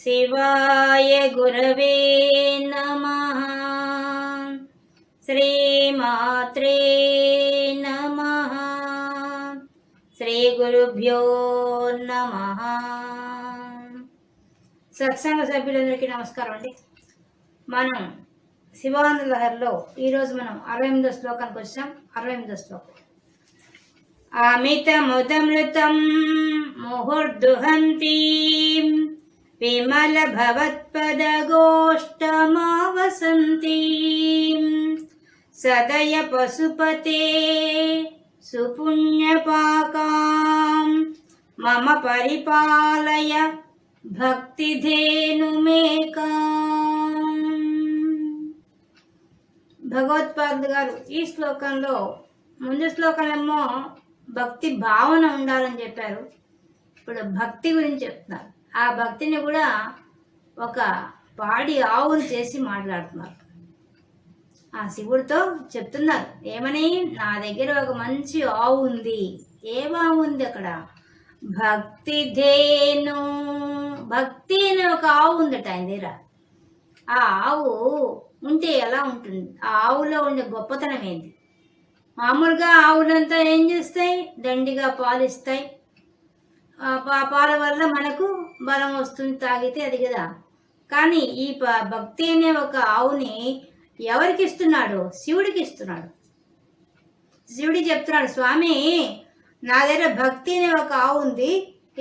శివాయ గురవే నమః. శ్రీమాత్రే నమః. శ్రీ గురుభ్యో నమః. సత్సంగ సభ్యులందరికీ నమస్కారం అండి. మనం శివానంద లహరిలో ఈరోజు మనం 68వ శ్లోకానికి వచ్చాం. 68వ శ్లోకం. అమితముదమృతం ముహుర్దుహంతీం విమల భవత్పదగోష్టమావసంతీం సదయ పశుపతే సుపుణ్యపాకాం మమ పరిపాలయ భక్తిధేనుమేకాం. భగవత్పాద గారు ఈ శ్లోకంలో ముందు శ్లోకంలో భక్తి భావన ఉండాలని చెప్పారు. ఇప్పుడు భక్తి గురించి చెప్తున్నారు. ఆ భక్తిని కూడా ఒక పాడి ఆవును చేసి మాట్లాడుతున్నారు. ఆ శివుడితో చెప్తున్నారు ఏమని, నా దగ్గర ఒక మంచి ఆవు ఉంది. ఏం ఆవు ఉంది అక్కడ? భక్తి ధేను. భక్తి అనే ఒక ఆవు ఉందట ఆయన దగ్గర. ఆ ఆవు ఉంటే ఎలా ఉంటుంది? ఆ ఆవులో ఉండే గొప్పతనం ఏంటి? మామూలుగా ఆవులంతా ఏం చేస్తాయి? దండిగా పాలు ఇస్తాయి. పాల వల్ల మనకు బలం వస్తుంది తాగితే, అది కదా. కానీ ఈ భక్తి అనే ఒక ఆవుని ఎవరికి ఇస్తున్నాడు? శివుడికి ఇస్తున్నాడు. శివుడికి చెప్తున్నాడు, స్వామి నా దగ్గర భక్తి అనే ఒక ఆవు ఉంది,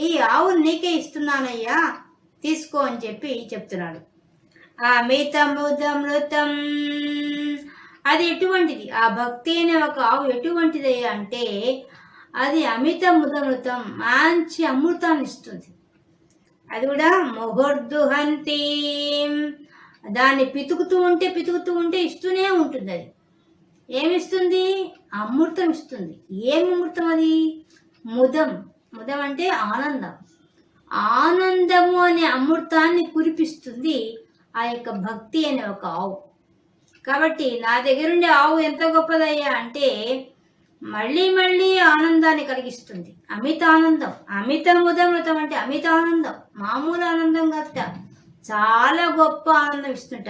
ఈ ఆవుని నీకే ఇస్తున్నానయ్యా, తీసుకో అని చెప్పి చెప్తున్నాడు. అమితముదమృతం, అది ఎటువంటిది? ఆ భక్తి అనే ఒక ఆవు ఎటువంటిది అంటే అది అమితముదమృతం, మంచి అమృతాన్ని ఇస్తుంది. అది కూడా ముహుర్దుహంతి, దాన్ని పితుకుతూ ఉంటే ఇస్తూనే ఉంటుంది. అది ఏమిస్తుంది? అమృతం ఇస్తుంది. ఏం అమృతం అది? ముదం. ముదం అంటే ఆనందం. ఆనందము అనే అమృతాన్ని కురిపిస్తుంది ఆ యొక్క భక్తి అనే ఒక ఆవు. కాబట్టి నా దగ్గరుండే ఆవు ఎంత గొప్పదయ్యా అంటే మళ్ళీ మళ్ళీ ఆనందాన్ని కలిగిస్తుంది. అమిత ఆనందం. అమితముదమృతం అంటే అమిత ఆనందం, మామూలు ఆనందం కాదట, చాలా గొప్ప ఆనందం ఇస్తుంట.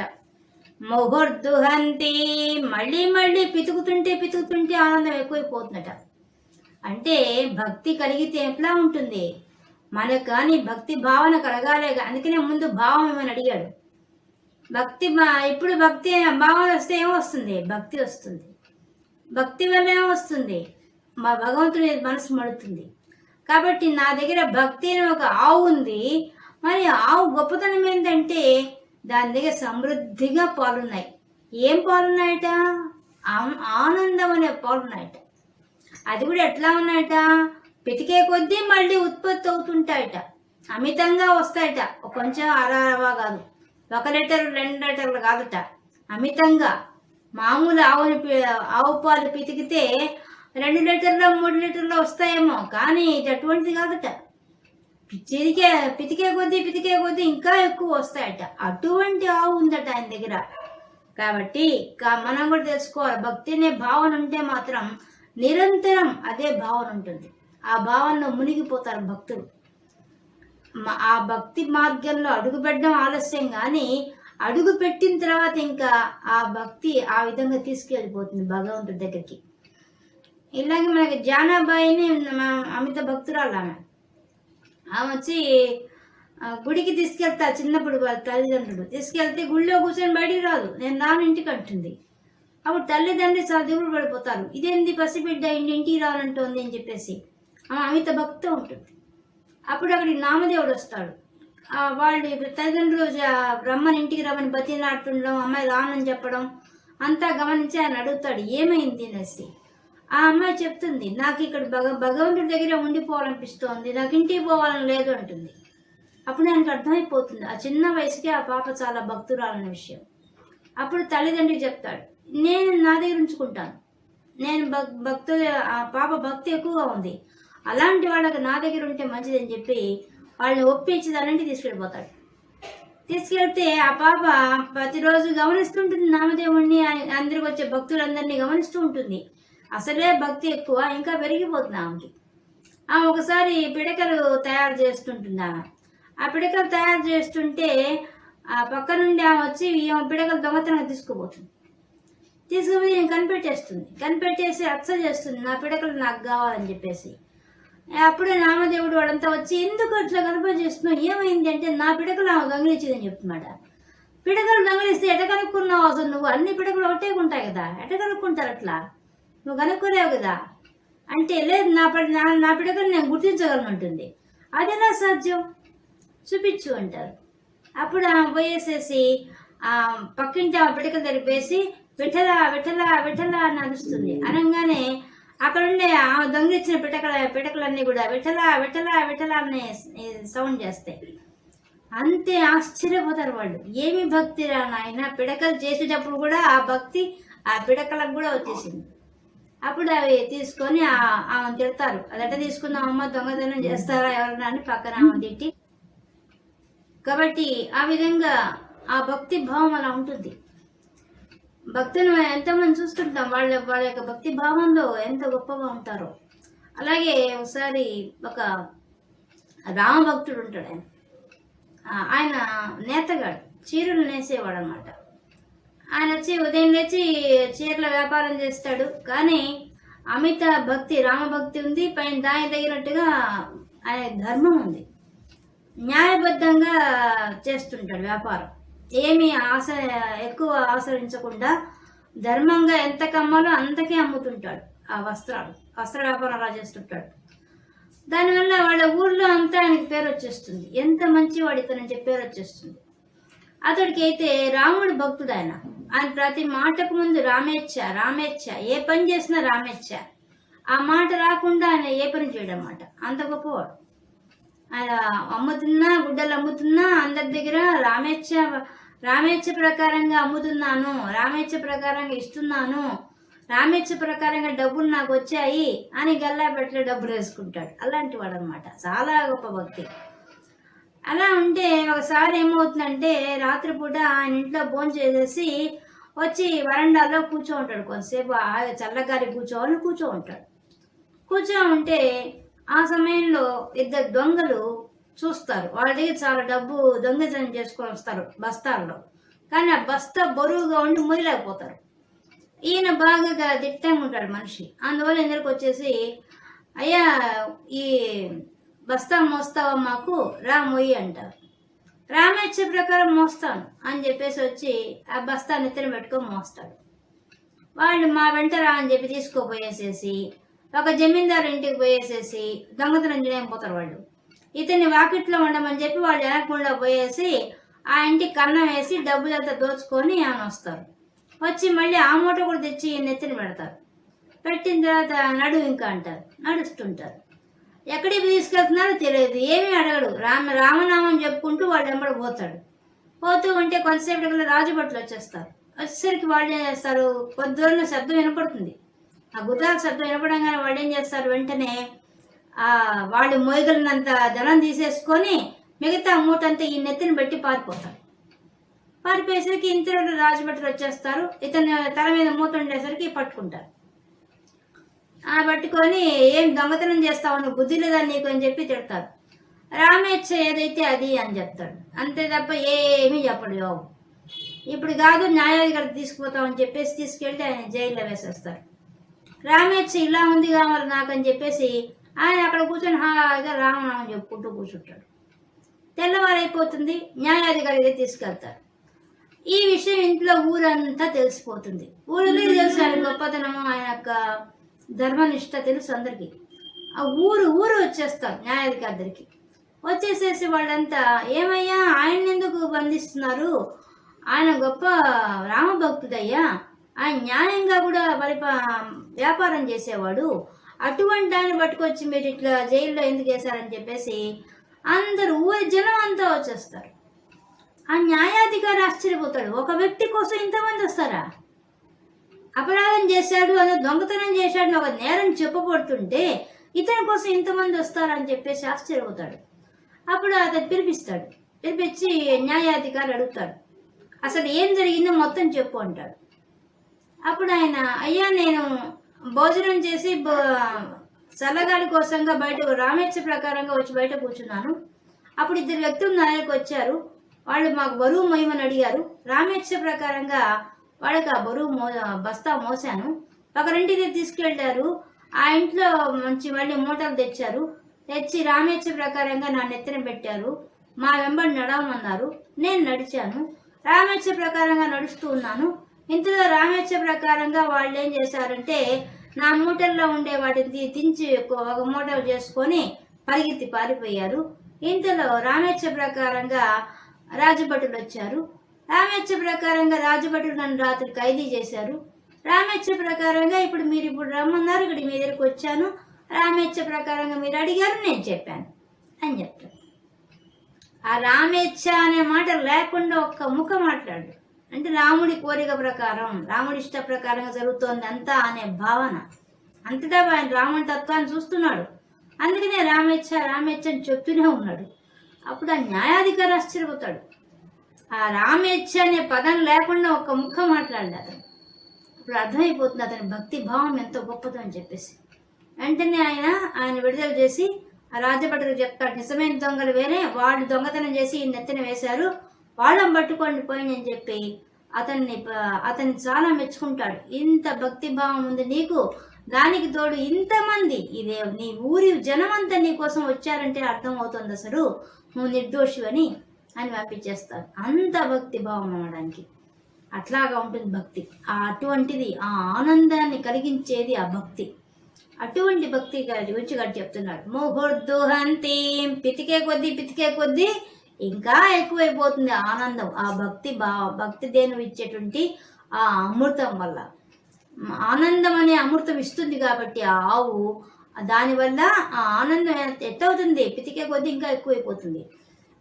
ముహుర్దుహంతి, మళ్ళీ మళ్ళీ పితుకుతుంటే ఆనందం ఎక్కువైపోతుందట. అంటే భక్తి కలిగితే ఎట్లా ఉంటుంది మనకు? కానీ భక్తి భావన కలగాలే. అందుకనే ముందు భావం ఏమని అడిగాడు. ఇప్పుడు భక్తి భావన వస్తే ఏమొస్తుంది? భక్తి వస్తుంది. భక్తి వల్ల ఏమొస్తుంది? మా భగవంతుని మనసు మడుతుంది. కాబట్టి నా దగ్గర భక్తి అనే ఒక ఆవు ఉంది. మరి ఆవు గొప్పతనం ఏంటంటే దాని దగ్గర సమృద్ధిగా పాలున్నాయి. ఏం పాలున్నాయట? ఆనందం అనే పాలున్నాయట. అది కూడా ఎట్లా ఉన్నాయట? పితికే కొద్దీ మళ్ళీ ఉత్పత్తి అవుతుంటాయట, అమితంగా వస్తాయట. కొంచెం అరవా కాదు, 1 లీటర్ 2 లీటర్లు కాదట, అమితంగా. మామూలు ఆవు పాలు పితికితే 2 లీటర్లు 3 లీటర్లు వస్తాయేమో, కానీ ఇది అటువంటిది కాదట. పితికే కొద్దీ ఇంకా ఎక్కువ వస్తాయట. అటువంటి ఆవు ఉందట ఆయన దగ్గర. కాబట్టి మనం కూడా తెలుసుకోవాలి, భక్తి అనే భావన ఉంటే మాత్రం నిరంతరం అదే భావన ఉంటుంది. ఆ భావనలో మునిగిపోతారు భక్తులు. ఆ భక్తి మార్గంలో అడుగు పెట్టడం ఆలస్యం, కానీ అడుగు పెట్టిన తర్వాత ఇంకా ఆ భక్తి ఆ విధంగా తీసుకెళ్ళిపోతుంది భగవంతుడి దగ్గరికి. ఇలాగే మనకి జానాబాయిని అమిత భక్తురాలు ఆమె వచ్చి గుడికి తీసుకెళ్తా. చిన్నప్పుడు వాళ్ళ తల్లిదండ్రులు తీసుకెళ్తే గుడిలో కూర్చొని బయటికి రాదు, నేను రాను ఇంటికి అంటుంది. అప్పుడు తల్లిదండ్రులు చాలా దిగులు పడిపోతారు, ఇదేంది పసిబిడ్డ ఇంటికి రావాలంటోంది అని చెప్పేసి. అమిత భక్తి ఉంటుంది. అప్పుడు అక్కడికి నామదేవుడు వస్తాడు. వాళ్ళు తల్లిదండ్రులు రమ్మని ఇంటికి రమ్మని బతిలాడుతుండడం, అమ్మాయి రానని చెప్పడం అంతా గమనించి ఆయన అడుగుతాడు ఏమైంది అనేసి. ఆ అమ్మాయి చెప్తుంది, నాకు ఇక్కడ భగవంతుడి దగ్గర ఉండిపోవాలనిపిస్తోంది, నాకు ఇంటికి పోవాలని లేదు అంటుంది. అప్పుడు ఆయనకు అర్థమైపోతుంది ఆ చిన్న వయసుకే ఆ పాప చాలా భక్తురాలన్న విషయం. అప్పుడు తల్లిదండ్రులు చెప్తాడు, నేను నా దగ్గర ఉంచుకుంటాను, నేను ఆ పాప భక్తి ఎక్కువగా ఉంది, అలాంటి వాళ్ళకి నా దగ్గర ఉంటే మంచిదని చెప్పి వాళ్ళని ఒప్పించి దానింటి తీసుకెళ్ళిపోతాడు. తీసుకెళ్తే ఆ పాప ప్రతిరోజు గమనిస్తుంటుంది నామదేవుణ్ణి, అందరికి వచ్చే భక్తులందరినీ గమనిస్తూ ఉంటుంది. అసలే భక్తి ఎక్కువ, ఇంకా పెరిగిపోతుంది ఆమెకి. ఆమె ఒకసారి పిడకలు తయారు చేస్తుంటుంది. ఆ పిడకలు తయారు చేస్తుంటే ఆ పక్క నుండి ఆమె వచ్చి ఈ పిడకలు దొంగతనంగా తీసుకుపోతుంది. తీసుకుపోయి నేను కనిపెట్టేసి రచ్చ చేస్తుంది, నా పిడకలు నాకు కావాలని చెప్పేసి. అప్పుడే నామదేవుడు వాడంతా వచ్చి ఎందుకు అట్లా కనప చేస్తున్నావు, ఏమైంది అంటే నా పిడకలు ఆమె దొంగిలించిందని చెప్తున్నాడు. పిడకలు దొంగిలిస్తే ఎట కనుక్కున్నావు, అసలు నువ్వు అన్ని పిడకలు ఒకటే ఉంటాయి కదా, ఎట కనుక్కుంటారు అట్లా, నువ్వు కనుక్కోలేవు కదా అంటే, లేదు నా పిడకలు నేను గుర్తించగలను ఉంటుంది. అదేనా సాధ్యం, చూపించు అంటారు. అప్పుడు ఆమె పోయేసేసి పక్కింటి ఆమె పిడకలు తెరిపేసి విఠల విఠల విఠల అని అరుస్తుంది. అనగానే అక్కడుండే ఆమె దొంగిలించిన పిడకలన్నీ కూడా విఠల విఠల విఠల అనే సౌండ్ చేస్తాయి. అంతే ఆశ్చర్యపోతారు వాళ్ళు, ఏమి భక్తి రా నాయన, పిడకలు చేసేటప్పుడు కూడా ఆ భక్తి ఆ పిడకలకు కూడా వచ్చేసింది. అప్పుడు అవి తీసుకొని ఆమె తిడతారు, అదట తీసుకున్న అమ్మ దొంగతనం చేస్తారా ఎవరన్నా అని పక్కన ఆమె తిట్టి. కాబట్టి ఆ విధంగా ఆ భక్తి భావం అలా ఉంటుంది. భక్తులు ఎంతమంది చూస్తుంటాం, వాళ్ళ యొక్క భక్తి భావంలో ఎంత గొప్పగా ఉంటారో. అలాగే ఒకసారి ఒక రామభక్తుడు ఉంటాడు, ఆయన నేతగాడు, చీరలు నేసేవాడు అనమాట. ఆయన వచ్చి ఉదయం లేచి చీరల వ్యాపారం చేస్తాడు. కానీ అమిత భక్తి, రామభక్తి ఉంది, పైన దాని తగినట్టుగా ఆయన ధర్మం ఉంది, న్యాయబద్ధంగా చేస్తుంటాడు వ్యాపారం. ఏమి ఎక్కువ ఆశ్రయించకుండా ధర్మంగా ఎంత కమ్మాలో అంతకే అమ్ముతుంటాడు. ఆ వస్త్ర వ్యాపారం అలా చేస్తుంటాడు. దానివల్ల వాళ్ళ ఊర్లో అంతా ఆయనకి పేరు వచ్చేస్తుంది, ఎంత మంచివాడు ఇతనని చెప్పి పేరు వచ్చేస్తుంది. అతడికి అయితే రాముడు భక్తుడు. ఆయన ప్రతి మాటకు ముందు రామేచ్ఛ రామేచ్ఛ, ఏ పని చేసినా రామేచ్ఛ. ఆ మాట రాకుండా ఆయన ఏ పని చేయడం అన్నమాట, అంత గొప్పవాడు. ఆయన అమ్ముతున్నా, గుడ్డలు అమ్ముతున్నా అందరి దగ్గర రామేచ్ఛ ప్రకారంగా అమ్ముతున్నాను, రామేచ్ఛ ప్రకారంగా ఇస్తున్నాను, రామేచ్ఛ ప్రకారంగా డబ్బులు నాకు వచ్చాయి అని గల్లా పెట్టే డబ్బులు వేసుకుంటాడు. అలాంటి వాడు అనమాట, చాలా గొప్ప భక్తి. అలా ఉంటే ఒకసారి ఏమవుతుందంటే, రాత్రిపూట ఆయన ఇంట్లో భోజనం చేసేసి వచ్చి వరండాలో కూర్చో ఉంటాడు. కొంతసేపు చల్లగారి కూర్చో ఉంటే ఆ సమయంలో ఇద్దరు దొంగలు చూస్తారు. వాళ్ళ దగ్గర చాలా డబ్బు దొంగతనం చేసుకొని వస్తారు బస్తాల్లో. కానీ ఆ బస్తా బరువుగా ఉండి మొదలైపోతారు. ఈయన బాగా దిట్టంగా ఉంటాడు మనిషి. అందువల్ల ఇందరికి వచ్చేసి, అయ్యా ఈ బస్తా మోస్తావా, మాకు రా మొయ్యి అంటారు. రామేచ్ఛ ప్రకారం మోస్తాను అని చెప్పేసి వచ్చి ఆ బస్తా నెత్తిన పెట్టుకొని మోస్తాడు. వాళ్ళు మా వెంట రా అని చెప్పి తీసుకోపోయేసేసి ఒక జమీందారు ఇంటికి పోయేసేసి దొంగతనం చేయకపోతారు వాళ్ళు. ఇతన్ని వాకిట్లో ఉండమని చెప్పి వాళ్ళు వెనకుండా పోయేసి ఆ ఇంటికి కన్నం వేసి డబ్బులంతా దోచుకొని ఆయన వస్తారు. వచ్చి మళ్ళీ ఆ మూట కూడా తెచ్చి నెత్తిన పెడతారు. పెట్టిన తర్వాత నడు ఇంకా అంటారు, నడుస్తుంటారు. ఎక్కడికి తీసుకెళ్తున్నారో తెలియదు, ఏమీ అడగడు. రామనామం చెప్పుకుంటూ వాళ్ళు వెంబడి పోతూ ఉంటే కొంతసేపటి రాజభట్లు వచ్చేస్తారు. వచ్చేసరికి వాళ్ళు ఏం చేస్తారు, కొద్ది దూరంలో శబ్దం వినపడుతుంది. ఆ గుర్రాల శబ్దం వినపడంగానే వాళ్ళు ఏం చేస్తారు, వెంటనే వాళ్ళు మోయగలిగినంత ధనం తీసేసుకొని మిగతా మూటంతా ఈ నెత్తిని పెట్టి పారిపోయేసరికి ఇంతలో రాజభట్లు వచ్చేస్తారు. ఇతను తల మీద మూత ఉండేసరికి పట్టుకుంటారు. పట్టుకొని ఏం దొంగతనం చేస్తావు, నువ్వు బుద్ధి లేదా నీకు అని చెప్పి తిడతారు. రామేచ్ఛ ఏదైతే అది అని చెప్తాడు, అంతే తప్ప ఏమీ చెప్పడు. బాబు ఇప్పుడు కాదు, న్యాయాధికారికి తీసుకుపోతామని చెప్పేసి తీసుకెళ్తే ఆయన జైల్లో వేసేస్తారు. రామేచ్ఛ ఇలా ఉంది కావాలి నాకు అని చెప్పేసి ఆయన అక్కడ కూర్చొని హాయిగా రామనామం చెప్పుకుంటూ కూర్చుంటాడు. తెల్లవారైపోతుంది, న్యాయాధికారికి తీసుకెళ్తారు. ఈ విషయం ఇంట్లో ఊరంతా తెలిసిపోతుంది. ఊరికి తెలుసు ఆయన గొప్పతనము, ఆయన యొక్క ధర్మనిష్ట తెలుసు అందరికి. ఆ ఊరు వచ్చేస్తారు న్యాయాధికారి దగ్గరికి. వచ్చేసేసి వాళ్ళంతా, ఏమయ్యా ఆయన ఎందుకు బంధిస్తున్నారు, ఆయన గొప్ప రామభక్తుడయ్యా, ఆయన న్యాయంగా కూడా వ్యాపారం చేసేవాడు, అటువంటి ఆయన పట్టుకొచ్చి మీరు ఇట్లా జైల్లో ఎందుకు వేశారని చెప్పేసి అందరూ ఊరి జనం అంతా వచ్చేస్తారు. ఆ న్యాయాధికారి ఆశ్చర్యపోతాడు, ఒక వ్యక్తి కోసం ఇంతమంది వస్తారా, అపరాధం చేశాడు అని, దొంగతనం చేశాడు ఒక నేరం చెప్పబడుతుంటే ఇతని కోసం ఇంతమంది వస్తారని చెప్పేసి ఆశ్చర్యపోతాడు. అప్పుడు అతను పిలిపించి న్యాయాధికారి అడుగుతాడు, అసలు ఏం జరిగిందో మొత్తం చెప్పు అంటాడు. అప్పుడు ఆయన, అయ్యా నేను భోజనం చేసి చల్లగాలి కోసంగా బయట రామేచ్ఛ ప్రకారంగా వచ్చి బయట కూర్చున్నాను. అప్పుడు ఇద్దరు వ్యక్తులు నా దగ్గరకు వచ్చారు. వాళ్ళు మాకు బరువు మోయమని అడిగారు. రామేచ్ఛ ప్రకారంగా వాళ్ళకి ఆ బరువు బస్తా మోసాను. ఒకరింటికి తీసుకెళ్లారు. ఆ ఇంట్లో మంచి మళ్ళీ మూటలు తెచ్చారు. తెచ్చి రామేచ్ఛ ప్రకారంగా నా నెత్తిన పెట్టారు. మా వెంబడి నడవమన్నారు. నేను నడిచాను. రామేచ్ఛ ప్రకారంగా నడుస్తూ ఉన్నాను. ఇంతలో రామేచ్ఛ ప్రకారంగా వాళ్ళు ఏం చేశారంటే నా మూటల్లో ఉండే వాటిని దించి ఒక మూట చేసుకొని పరిగెత్తి పారిపోయారు. ఇంతలో రామేచ్ఛ ప్రకారంగా రాజభటులు వచ్చారు. రామేచ్ఛ ప్రకారంగా రాజభటులు నన్ను రాత్రి ఖైదీ చేశారు. రామేచ్ఛ ప్రకారంగా ఇప్పుడు రమ్మన్నారు, ఇక్కడ మీ దగ్గరికి వచ్చాను. రామేచ్ఛ ప్రకారంగా మీరు అడిగారు, నేను చెప్పాను అని చెప్తారు. ఆ రామేచ్ఛ అనే మాట లేకుండా ఒక్క ముఖ మాట్లాడు. అంటే రాముడి కోరిక ప్రకారం, రాముడి ఇష్ట ప్రకారంగా జరుగుతోంది అంతా అనే భావన. అంతటా ఆయన రాముడి తత్వాన్ని చూస్తున్నాడు. అందుకనే రామేచ్ఛ రామేచ్ఛ అని చెప్తూనే ఉన్నాడు. అప్పుడు ఆ న్యాయాధికారి ఆశ్చర్యపోతాడు. ఆ రామేచ్ఛ అనే పదం లేకుండా ఒక్క ముఖ మాట్లాడాడు అతను. ఇప్పుడు అర్థమైపోతుంది అతని భక్తి భావం ఎంతో గొప్పదో అని చెప్పేసి. వెంటనే ఆయన విడుదల చేసి ఆ రాజభటులకు చెప్తాడు, నిజమైన దొంగలు వేరే, వాళ్ళు దొంగతనం చేసి ఈ నెత్తిన వేశారు, వాళ్ళని పట్టుకోండి పోయింది అని చెప్పి అతన్ని చాలా మెచ్చుకుంటాడు. ఇంత భక్తి భావం ఉంది నీకు, దానికి తోడు ఇంతమంది ఇదే నీ ఊరి జనమంతా నీ కోసం వచ్చారంటే అర్థం అవుతుంది అసలు నువ్వు నిర్దోషివని అని పంపించేస్తారు. అంత భక్తి భావం అనడానికి అట్లాగా ఉంటుంది భక్తి. అటువంటిది ఆ ఆనందాన్ని కలిగించేది ఆ భక్తి. అటువంటి భక్తి గురించి గారు చెప్తున్నాడు. ముహుర్దుహంతి, పితికే కొద్దీ ఇంకా ఎక్కువైపోతుంది ఆనందం. ఆ భక్తి దేని ఇచ్చేటువంటి ఆ అమృతం వల్ల ఆనందం అనే అమృతం ఇస్తుంది కాబట్టి ఆ ఆవు దానివల్ల ఆ ఆనందం ఎట్టవుతుంది, పితికే కొద్దీ ఇంకా ఎక్కువైపోతుంది.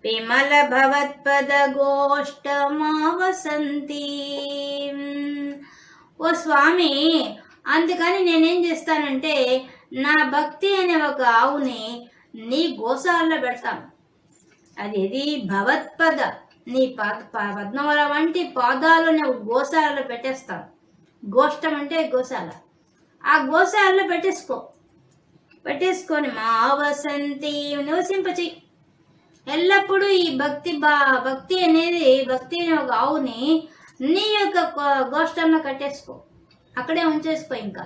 విమల భవత్పద గోష్టమావసంతి. ఓ స్వామి, అందుకని నేనేం చేస్తానంటే నా భక్తి అనే ఒక ఆవుని నీ గోశాలలో పెడతాను. అది భవత్పద, నీ పద్మవల వంటి పాదాలు గోశాలలో పెట్టేస్తాను. గోష్టం అంటే గోశాల. ఆ గోశాలలో పెట్టేసుకొని మా వసంతి నివసింపచి ఎల్లప్పుడూ ఈ భక్తి అనేది ఒక ఆవుని నీ యొక్క గోష్టంలో కట్టేసుకో, అక్కడే ఉంచేసుకో, ఇంకా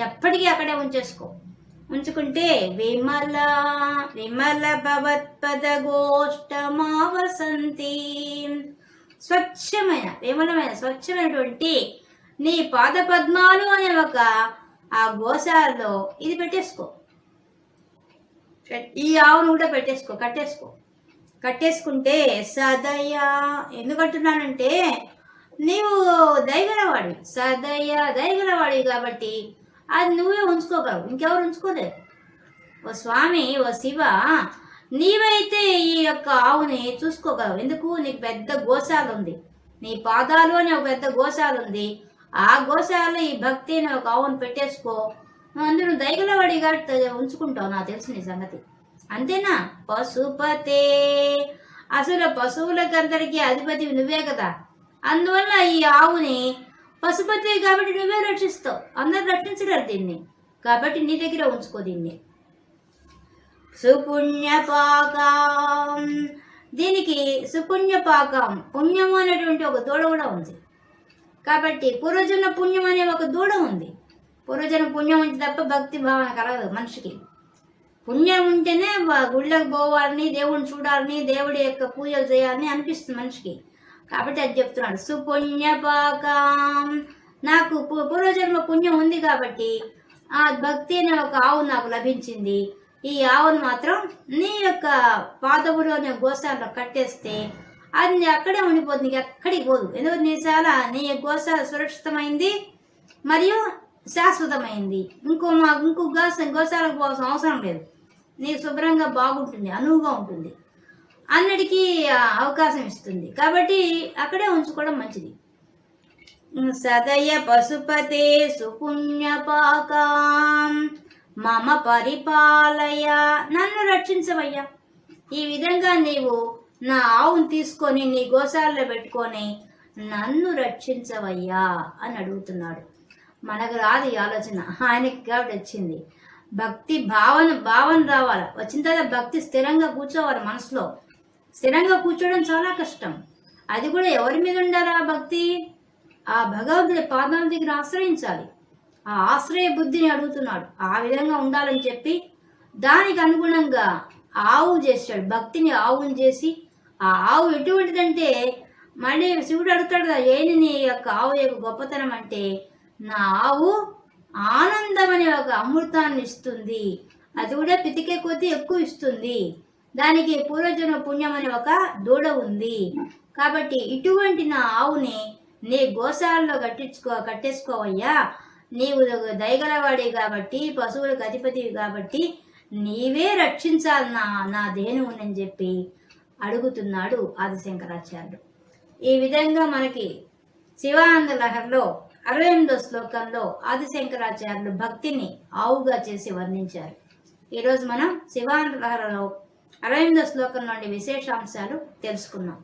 ఎప్పటికీ అక్కడే ఉంచుకుంటే విమల భవత్పద గోష్టమావసంతి. స్వచ్ఛమైనటువంటి నీ పాద పద్మాలు అనే ఒక ఆ గోశాలలో ఇది పెట్టేసుకో. ఈ ఆవును కూడా కట్టేసుకుంటే సదయా. ఎందుకంటున్నానంటే నీవు దయగలవాడివి, దయగలవాడివి కాబట్టి అది నువ్వే ఉంచుకోగలవు, ఇంకెవరు ఉంచుకోలేరు. ఓ స్వామి, ఓ శివ, నీవైతే ఈ యొక్క ఆవుని చూసుకోగలవు. ఎందుకు? నీకు పెద్ద గోశాల ఉంది, నీ పాదాలు అని ఒక పెద్ద గోశాల ఉంది. ఆ గోశాలలో ఈ భక్తి అని ఒక ఆవును పెట్టేసుకో. నువ్వు అందరూ దయగలవాడిగా ఉంచుకుంటావు, నాకు తెలుసు నీ సంగతి. అంతేనా? పశుపతే, అసలు పశువులకందరికీ అధిపతి నువ్వే కదా. అందువల్ల ఈ ఆవుని పశుపతి కాబట్టి నువ్వే రక్షిస్తావు, అందరు రక్షించలేరు దీన్ని, కాబట్టి నీ దగ్గర ఉంచుకో దీన్ని. సుపుణ్యపాకం, దీనికి సుపుణ్యపాకం, పుణ్యము అనేటువంటి ఒక దూడ కూడా ఉంది. కాబట్టి పూర్వజన్మ పుణ్యం అనే ఒక దూడ ఉంది. పూర్వజన్మ పుణ్యం ఉంటే తప్ప భక్తి భావన కలగదు మనిషికి. పుణ్యం ఉంటేనే గుళ్ళకి పోవాలని, దేవుడిని చూడాలని, దేవుడి యొక్క పూజలు చేయాలని అనిపిస్తుంది మనిషికి. కాబట్టి అది చెప్తున్నాడు, సుపుణ్యపాకం, నాకు పూర్వజన్మ పుణ్యం ఉంది కాబట్టి ఆ భక్తి అనే ఒక ఆవు నాకు లభించింది. ఈ ఆవును మాత్రం నీ యొక్క పాదవులు అనే గోశాలలో కట్టేస్తే అది అక్కడే ఉండిపోతుంది, నీకు ఎక్కడికి పోదు. ఎందుకంటే నీ గోశాల సురక్షితమైంది మరియు శాశ్వతమైంది. ఇంకో గోశాలకు పోవాల్సిన అవసరం లేదు. నీకు శుభ్రంగా బాగుంటుంది, అనువుగా ఉంటుంది, అన్నిటికీ అవకాశం ఇస్తుంది. కాబట్టి అక్కడే ఉంచుకోవడం మంచిది. సదయ పశుపతే సుపుణ్యపాకం మమ పరిపాలయ, నన్ను రక్షించవయ్యా. ఈ విధంగా నీవు నా ఆవును తీసుకొని నీ గోశాలలో పెట్టుకొని నన్ను రక్షించవయ్యా అని అడుగుతున్నాడు. మనకు రాదు ఈ ఆలోచన, ఆయనకి కాబట్టి వచ్చింది. భక్తి భావన రావాలి. వచ్చిన తర్వాత భక్తి స్థిరంగా కూర్చోవాలి మనసులో. స్థిరంగా కూర్చోవడం చాలా కష్టం. అది కూడా ఎవరి మీద ఉండాలి ఆ భక్తి? ఆ భగవంతుడి పాదాల దగ్గర ఆశ్రయించాలి. ఆ ఆశ్రయ బుద్ధిని అడుగుతున్నాడు. ఆ విధంగా ఉండాలని చెప్పి దానికి అనుగుణంగా ఆవు చేశాడు. భక్తిని ఆవుని చేసి, ఆ ఆవు ఎటువంటిదంటే మళ్ళీ శివుడు అడుగుతాడు కదా, ఏంటి నీ యొక్క ఆవు యొక్క గొప్పతనం అంటే, నా ఆవు ఆనందం అనే ఒక అమృతాన్ని ఇస్తుంది, అది కూడా పితికే కొద్దీ ఎక్కువ ఇస్తుంది, దానికి పూర్వజన్మ పుణ్యం అనే ఒక దూడ ఉంది, కాబట్టి ఇటువంటి నా ఆవుని నీ గోశాలలో కట్టేసుకోవయ్యా, నీవు దయగలవాడే కాబట్టి, పశువులకు అధిపతివి కాబట్టి నీవే రక్షించాలి నా దేనువునని చెప్పి అడుగుతున్నాడు ఆదిశంకరాచార్యుడు. ఈ విధంగా మనకి శివానంద లహరిలో 68వ శ్లోకంలో ఆదిశంకరాచార్యులు భక్తిని ఆవుగా చేసి వర్ణించారు. ఈరోజు మనం శివానంద లహరిలో 68వ శ్లోకం నుండి విశేషాంశాలు తెలుసుకున్నాం.